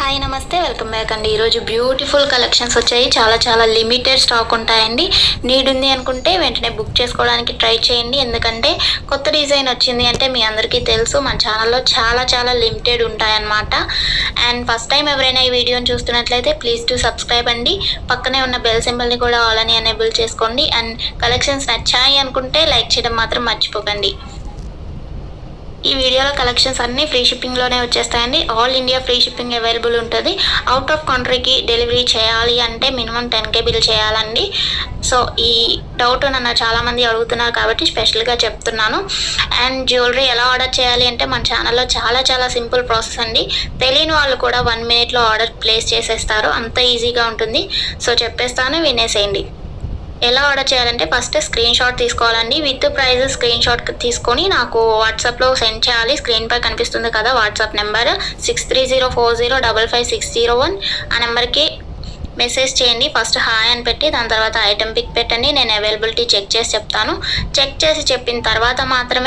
Hi నమస్తే, welcome back అండి. ఈరోజు బ్యూటిఫుల్ కలెక్షన్స్ వచ్చాయి. చాలా లిమిటెడ్ స్టాక్ ఉంటాయండి. నీడ్ ఉంది అనుకుంటే వెంటనే బుక్ చేసుకోవడానికి ట్రై చేయండి. ఎందుకంటే కొత్త డిజైన్ వచ్చింది అంటే మీ అందరికీ తెలుసు, మన ఛానల్లో చాలా లిమిటెడ్ ఉంటాయన్నమాట. అండ్ ఫస్ట్ టైం ఎవరైనా ఈ వీడియోని చూస్తున్నట్లయితే ప్లీజ్ టు సబ్స్క్రైబ్ అండి. పక్కనే ఉన్న బెల్ సింబల్ని కూడా ఆల్ అని ఎనేబుల్ చేసుకోండి. అండ్ కలెక్షన్స్ నచ్చాయి అనుకుంటే లైక్ చేయడం మాత్రం మర్చిపోకండి. ఈ వీడియోలో కలెక్షన్స్ అన్నీ ఫ్రీ షిప్పింగ్లోనే వచ్చేస్తాయండి. All India free shipping available ఉంటుంది. అవుట్ ఆఫ్ కంట్రీకి డెలివరీ చేయాలి అంటే మినిమం 10K బిల్ చేయాలండి. సో ఈ డౌట్ నన్ను చాలామంది అడుగుతున్నారు కాబట్టి స్పెషల్గా చెప్తున్నాను. అండ్ జ్యువెలరీ ఎలా ఆర్డర్ చేయాలి అంటే మన ఛానల్లో చాలా సింపుల్ ప్రాసెస్ అండి. తెలియని వాళ్ళు కూడా 1 minute ఆర్డర్ ప్లేస్ చేసేస్తారు. అంత ఈజీగా ఉంటుంది. సో చెప్పేస్తాను, వినేసేయండి. ఎలా ఆర్డర్ చేయాలంటే ఫస్ట్ స్క్రీన్ షాట్ తీసుకోవాలండి. విత్ ప్రైస్ స్క్రీన్ షాట్ తీసుకొని నాకు వాట్సాప్లో సెండ్ చేయాలి. స్క్రీన్ పై కనిపిస్తుంది కదా వాట్సాప్ నెంబర్ 6304055601. ఆ నెంబర్కి మెసేజ్ చేయండి. ఫస్ట్ హాయ్ అని పెట్టి దాని తర్వాత ఐటెం పిక్ పెట్టండి. నేను అవైలబిలిటీ చెక్ చేసి చెప్తాను. చెక్ చేసి చెప్పిన తర్వాత మాత్రమే